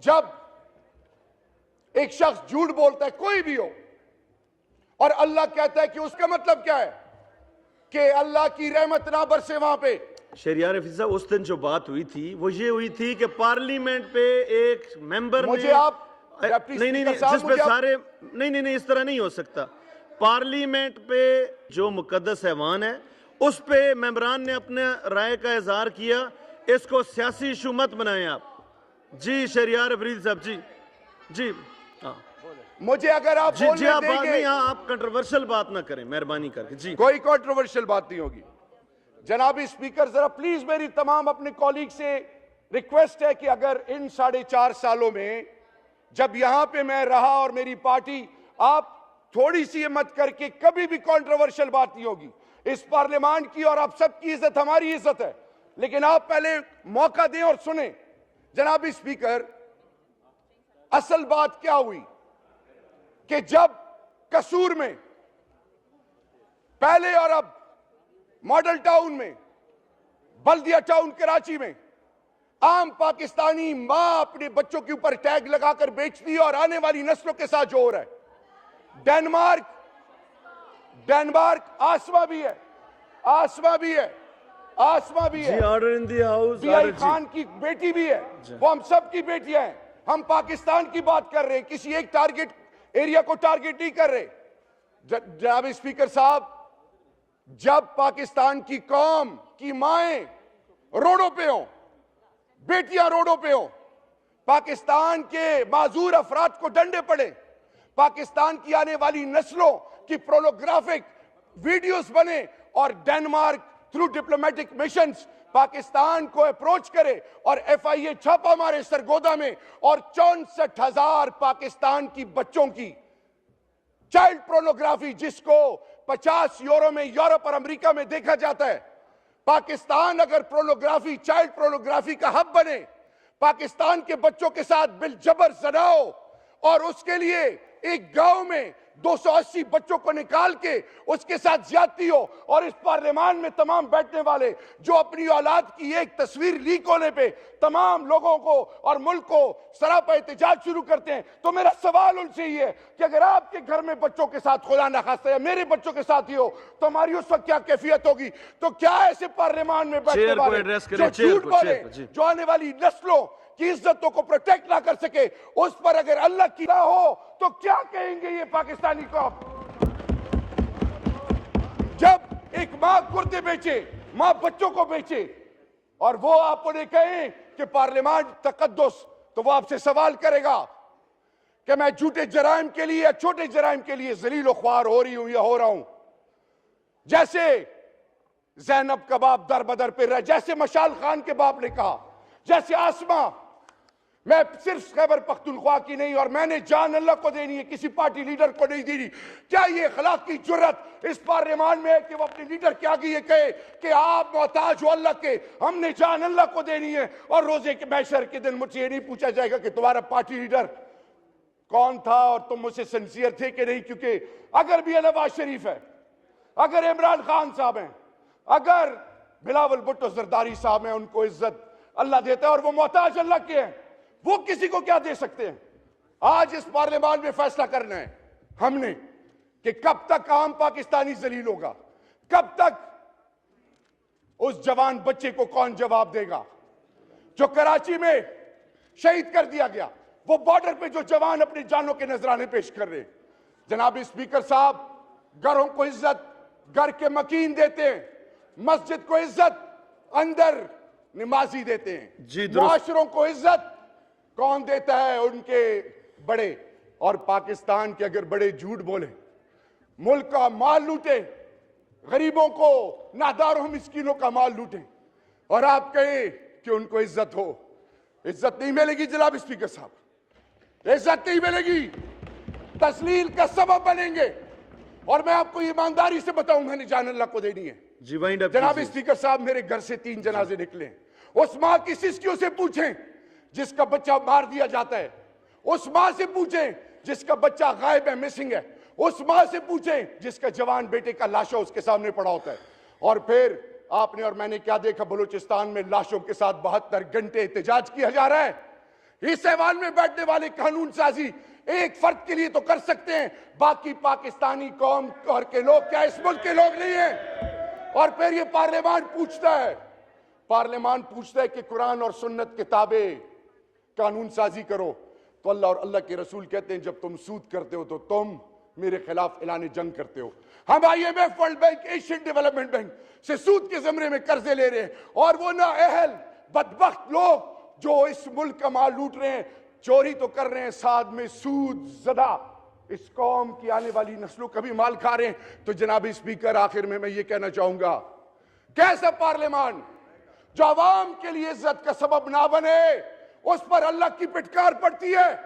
جب ایک شخص جھوٹ بولتا ہے کوئی بھی ہو اور اللہ کہتا ہے کہ اس کا مطلب کیا ہے کہ اللہ کی رحمت نہ برسے وہاں پہ. شہریار حفیظ صاحب اس دن جو بات ہوئی تھی وہ یہ ہوئی تھی کہ پارلیمنٹ پہ ایک ممبر مجھے آپ نہیں جس پہ سارے نہیں اس طرح نہیں ہو سکتا. پارلیمنٹ پہ جو مقدس ایوان ہے اس پہ ممبران نے اپنے رائے کا اظہار کیا. اس کو سیاسی ایشو مت بنائیں آپ. جی شہریار حفیظ صاحب جی مجھے اگر آپ بولنے دیں گے آپ کنٹروورشل بات نہ کریں مہربانی کر کے. جی کوئی کنٹروورشل بات نہیں ہوگی. جناب اسپیکر ذرا پلیز میری تمام اپنے کولیگ سے ریکویسٹ ہے کہ اگر ان 4.5 سالوں میں جب یہاں پہ میں رہا اور میری پارٹی, آپ تھوڑی سی ہمت کر کے کبھی بھی کنٹروورشل بات نہیں ہوگی. اس پارلیمان کی اور آپ سب کی عزت ہماری عزت ہے, لیکن آپ پہلے موقع دیں اور سنیں. جناب اسپیکر, اصل بات کیا ہوئی کہ جب قصور میں پہلے اور اب ماڈل ٹاؤن میں, بلدیہ ٹاؤن کراچی میں عام پاکستانی ماں اپنے بچوں کے اوپر ٹیگ لگا کر بیچتی ہے, اور آنے والی نسلوں کے ساتھ جو ہو رہا ہے. ڈینمارک آسما بھی ہے جی order in the house. B I Khan کی بیٹی بھی ہے, وہ ہم سب کی بیٹیاں ہیں. ہم پاکستان کی بات کر رہے ہیں, کسی ایک ٹارگٹ ایریا کو ٹارگٹ نہیں کر رہے. جناب اسپیکر صاحب, جب پاکستان کی قوم کی مائیں روڈوں پہ ہوں, بیٹیاں روڈوں پہ ہوں, پاکستان کے معذور افراد کو ڈنڈے پڑے, پاکستان کی آنے والی نسلوں کی پورنوگرافک ویڈیوز بنے, اور Denmark through diplomatic missions Pakistan کو اپروچ کرے اور ایف آئی اے چھاپا مارے سرگودا میں, اور 64,000 پاکستان کی بچوں کی چائلڈ پورنوگرافی جس کو 50 یورو میں یورپ اور امریکہ میں دیکھا جاتا ہے. پاکستان اگر پورنوگرافی, چائلڈ پورنوگرافی کا ہب بنے, پاکستان کے بچوں کے ساتھ بالجبر زنا ہو, اور اس کے لیے ایک گاؤں میں 280 بچوں کو نکال کے اس کے ساتھ زیادتی ہو, اور اس پارلیمان میں تمام بیٹھنے والے جو اپنی اولاد کی ایک تصویر لیک ہونے پہ تمام لوگوں کو اور ملک کو سراپا احتجاج شروع کرتے ہیں, تو میرا سوال ان سے یہ ہے کہ اگر آپ کے گھر میں بچوں کے ساتھ خدا نخواستہ یا میرے بچوں کے ساتھ ہی ہو تو ہماری اس وقت کیا کیفیت ہوگی؟ تو کیا ایسے پارلیمان میں بیٹھنے والے جو جھوٹ بولے, جو آنے والی نسلوں کی عزتوں کو پروٹیکٹ نہ کر سکے, اس پر اگر اللہ کی راہ ہو تو کیا کہیں گے یہ پاکستانی قوم؟ جب ایک ماں کرتے بیچے, ماں بچوں کو بیچے, اور وہ آپ انہیں کہیں کہ پارلیمان تقدس, تو وہ آپ سے سوال کرے گا کہ میں جھوٹے جرائم کے لیے یا چھوٹے جرائم کے لیے ذلیل و خوار ہو رہی ہوں یا ہو رہا ہوں؟ جیسے زینب کا باپ در بدر پہ رہا, جیسے مشال خان کے باپ نے کہا, جیسے آسما, میں صرف خیبر پختونخوا کی نہیں, اور میں نے جان اللہ کو دینی ہے, کسی پارٹی لیڈر کو نہیں دینی. کیا یہ اخلاق کی جرت اس پارلیمان میں ہے کہ وہ اپنے لیڈر کے آگے یہ کہے کہ آپ محتاج ہو اللہ کے, ہم نے جان اللہ کو دینی ہے, اور روزے کے محشر کے دن مجھ سے یہ نہیں پوچھا جائے گا کہ تمہارا پارٹی لیڈر کون تھا اور تم مجھ سے سنسیئر تھے کہ نہیں؟ کیونکہ اگر بھی نواز شریف ہے, اگر عمران خان صاحب ہیں, اگر بلاول بھٹو زرداری صاحب ہیں, ان کو عزت اللہ دیتا ہے اور وہ محتاج اللہ کے ہیں, وہ کسی کو کیا دے سکتے ہیں؟ آج اس پارلیمان میں فیصلہ کرنا ہے ہم نے کہ کب تک عام پاکستانی ذلیل ہوگا, کب تک اس جوان بچے کو کون جواب دے گا جو کراچی میں شہید کر دیا گیا, وہ بارڈر پہ جو جوان اپنی جانوں کے نذرانے پیش کر رہے ہیں. جناب اسپیکر صاحب, گھروں کو عزت گھر کے مکین دیتے ہیں, مسجد کو عزت اندر نمازی دیتے ہیں, معاشروں کو عزت کون دیتا ہے؟ ان کے بڑے. اور پاکستان کے اگر بڑے جھوٹ بولے, ملک کا مال لوٹے, غریبوں کو, ناداروں مسکینوں کا مال لوٹے, اور آپ کہیں کہ ان کو عزت ہو, عزت نہیں ملے گی. جناب اسپیکر صاحب, عزت نہیں ملے گی, تذلیل کا سبب بنیں گے. اور میں آپ کو ایمانداری سے بتاؤں, میں نے جان اللہ کو دینی ہے. جناب اسپیکر صاحب, میرے گھر سے 3 جنازے نکلے. اس ماں کی سسکیوں سے پوچھیں جس کا بچہ مار دیا جاتا ہے, اس ماں سے پوچھیں جس کا بچہ غائب ہے, مسنگ ہے, اس ماں سے پوچھیں جس کا جوان بیٹے کا لاشوں اس کے سامنے پڑا ہوتا ہے. اور پھر آپ نے اور میں نے کیا دیکھا, بلوچستان میں لاشوں کے ساتھ 72 گھنٹے احتجاج کیا جا رہا ہے. اس ایوان میں بیٹھنے والے قانون سازی ایک فرد کے لیے تو کر سکتے ہیں، باقی پاکستانی قوم اور کے لوگ کیا اس ملک کے لوگ نہیں ہیں؟ اور پھر یہ پارلیمان پوچھتا ہے کہ قرآن اور سنت کتابیں قانون سازی کرو، تو اللہ اور اللہ کے رسول کہتے ہیں جب تم سود کرتے ہو تو تم میرے خلاف اعلان جنگ کرتے ہو۔ ہم IMF، world bank, Asian development bank سے سود کے زمرے میں قرضے لے رہے ہیں، اور وہ نااہل بدبخت لوگ جو اس ملک کا مال لوٹ رہے ہیں، چوری تو کر رہے ہیں، ساتھ میں سود زدہ اس قوم کی آنے والی نسلوں کا بھی مال کھا رہے ہیں۔ تو جناب اسپیکر، آخر میں یہ کہنا چاہوں گا، کیسا پارلیمان جو عوام کے لیے عزت کا سبب نہ بنے، اس پر اللہ کی پٹکار پڑتی ہے۔